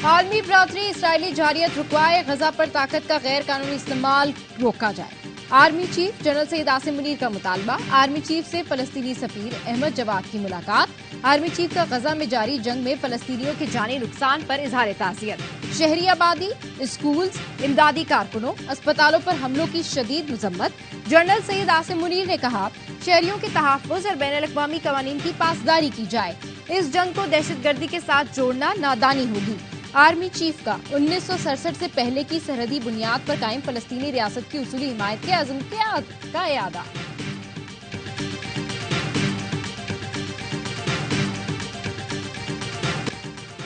عالمی برادری اسرائیلی جارحیت رکوائے، غزہ پر طاقت کا غیر قانونی استعمال روکا جائے۔ Army chief general Syed Asim Munir کا مطالبہ، آرمی چیف سے فلسطینی سفیر احمد جواد کی ملاقات۔ آرمی چیف کا غزہ میں جاری جنگ میں فلسطینیوں کے جانی نقصان پر اظہار تعزیت۔ شہری آبادی، اسکولز، امدادی کارکنوں، اسپتالوں پر حملوں کی شدید مذمت۔ جنرل سید عاصم منیر نے کہا، شہریوں کے تحفظ اور بین الاقوامی قوانین کی پاسداری کی جائے۔ اس جنگ کو دہشت گردی کے ساتھ جوڑنا نادانی ہوگی۔ آرمی چیف کا 1967 سے پہلے کی سرحدی بنیاد پر قائم فلسطینی ریاست کی اصولی حمایت کے عزم کا اعادہ۔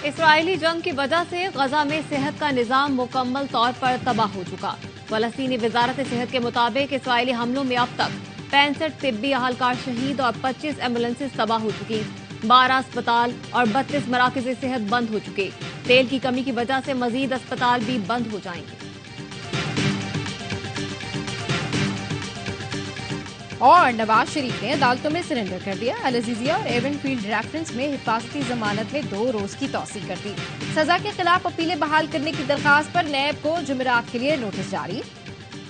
اسرائیلی جنگ کی وجہ سے غزہ میں صحت کا نظام مکمل طور پر تباہ ہو چکا۔ فلسطینی وزارت صحت کے مطابق اسرائیلی حملوں میں اب تک 65 طبی اہلکار شہید اور 25 ایمبولینسز تباہ ہو چکی، 12 اسپتال اور 32 مراکز صحت بند ہو چکے۔ تیل کی کمی کی وجہ سے مزید اسپتال بھی بند ہو جائیں گے۔ اور نواز شریف نے عدالتوں میں سرنڈر کر دیا۔ العزیزیہ اور ایون فیلڈ ریفرنس میں حفاظتی ضمانت میں 2 روز کی توسیع کر دی۔ سزا کے خلاف اپیلیں بحال کرنے کی درخواست پر نیب کو جمعرات کے لیے نوٹس جاری۔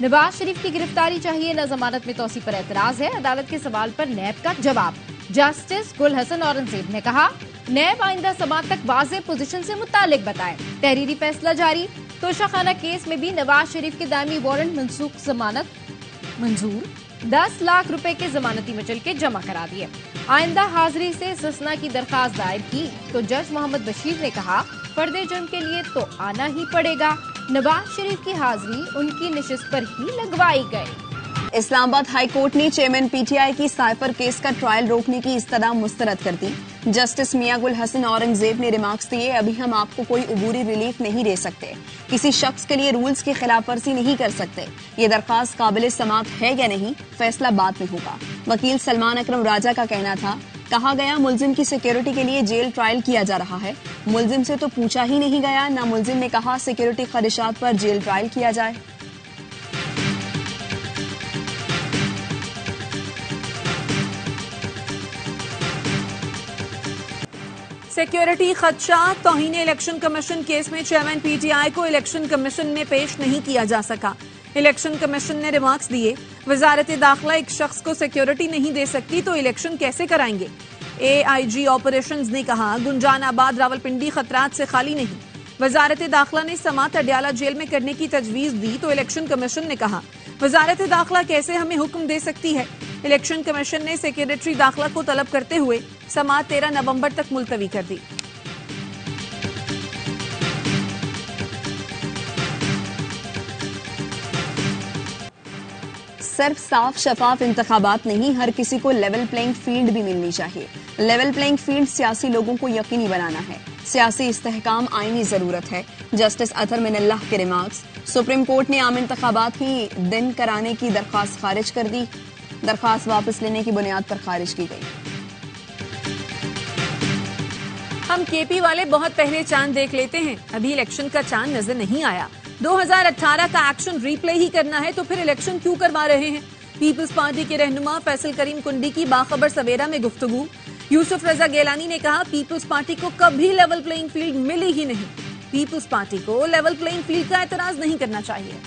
نواز شریف کی گرفتاری چاہیے نہ ضمانت میں توسیع پر اعتراض ہے۔ عدالت کے سوال پر نیب کا جواب، جسٹس گل حسن اورنگزیب نے کہا، نیب آئندہ سماعت تک واضح پوزیشن سے متعلق بتائے۔ تحریری فیصلہ جاری۔ توشہ خانہ کیس میں بھی نواز شریف کے دائمی وارنٹ منسوخ، ضمانت منظور، 10 لاکھ روپے کے ضمانتی مچل کے جمع کرا دیے۔ آئندہ حاضری سے استثناء کی درخواست دائر کی تو جج محمد بشیر نے کہا، فرد جرم کے لیے تو آنا ہی پڑے گا۔ نواز شریف کی حاضری ان کی نشست پر ہی لگوائی گئی۔ اسلام آباد ہائی کورٹ نے چیئرمین پی ٹی آئی کی سائفر کیس کا ٹرائل روکنے کی استدعا مسترد کر دی۔ جسٹس میاں گل حسن اورنگزیب نے ریمارکس دیے، ابھی ہم آپ کو کوئی عبوری ریلیف نہیں دے سکتے، کسی شخص کے لیے رولز کی خلاف ورزی نہیں کر سکتے، یہ درخواست قابل سماعت ہے یا نہیں فیصلہ بعد میں ہوگا۔ وکیل سلمان اکرم راجہ کا کہنا تھا، کہا گیا ملزم کی سیکیورٹی کے لیے جیل ٹرائل کیا جا رہا ہے، ملزم سے تو پوچھا ہی نہیں گیا، نہ ملزم نے کہا سیکیورٹی خدشات پر جیل ٹرائل کیا جائے۔ سیکیورٹی خدشات، توہین الیکشن کمیشن کیس میں چیئرمین پی ٹی آئی کو الیکشن کمیشن میں پیش نہیں کیا جا سکا۔ الیکشن کمیشن نے ریمارکس دیے، وزارت داخلہ ایک شخص کو سیکیورٹی نہیں دے سکتی تو الیکشن کیسے کرائیں گے۔ اے آئی جی آپریشنز نے کہا، گنجان آباد راولپنڈی خطرات سے خالی نہیں۔ وزارت داخلہ نے سماعت اڈیالہ جیل میں کرنے کی تجویز دی تو الیکشن کمیشن نے کہا، وزارت داخلہ کیسے ہمیں حکم دے سکتی ہے۔ الیکشن کمیشن نے سیکریٹری داخلہ کو طلب کرتے ہوئے سماعت 13 نومبر تک ملتوی کر دی۔ صرف صاف شفاف انتخابات نہیں، ہر کسی کو لیول پلینگ فیلڈ بھی ملنی چاہیے۔ لیول پلینگ فیلڈ سیاسی لوگوں کو یقینی بنانا ہے، سیاسی استحکام آئینی ضرورت ہے۔ جسٹس اطہر من اللہ کے ریمارکس۔ سپریم کورٹ نے عام انتخابات ہی دن کرانے کی درخواست خارج کر دی، درخواست واپس لینے کی بنیاد پر خارج کی گئی۔ ہم کے پی والے بہت پہلے چاند دیکھ لیتے ہیں، ابھی الیکشن کا چاند نظر نہیں آیا۔ 2018 کا ایکشن ری پلے ہی کرنا ہے تو پھر الیکشن کیوں کروا رہے ہیں؟ پیپلز پارٹی کے رہنما فیصل کریم کنڈی کی باخبر سویرا میں گفتگو۔ یوسف رضا گیلانی نے کہا، پیپلز پارٹی کو کبھی لیول پلینگ فیلڈ ملی ہی نہیں، پیپلز پارٹی کو لیول پلینگ فیلڈ کا اعتراض نہیں کرنا چاہیے۔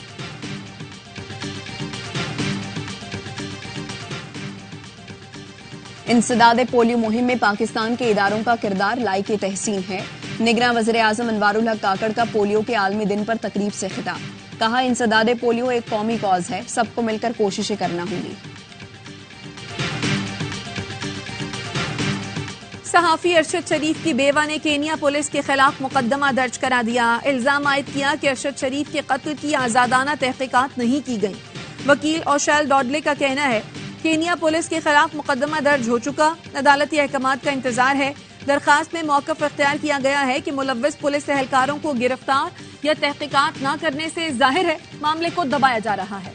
انسداد پولیو مہم میں پاکستان کے اداروں کا کردار لائق تحسین ہے۔ نگراں وزیر اعظم انوار الحق کاکڑ کا پولیو کے عالمی دن پر تقریب سے خطاب، کہا انسداد پولیو ایک قومی کاز ہے، سب کو مل کر کوششیں کرنا ہوں گی۔ صحافی ارشد شریف کی بیوہ نے کینیا پولیس کے خلاف مقدمہ درج کرا دیا، الزام عائد کیا کہ ارشد شریف کے قتل کی آزادانہ تحقیقات نہیں کی گئی۔ وکیل اوشیل ڈوڈلے کا کہنا ہے، کینیا پولیس کے خلاف مقدمہ درج ہو چکا، عدالتی احکامات کا انتظار ہے۔ درخواست میں موقف اختیار کیا گیا ہے کہ ملوث پولیس اہلکاروں کو گرفتار یا تحقیقات نہ کرنے سے ظاہر ہے معاملے کو دبایا جا رہا ہے۔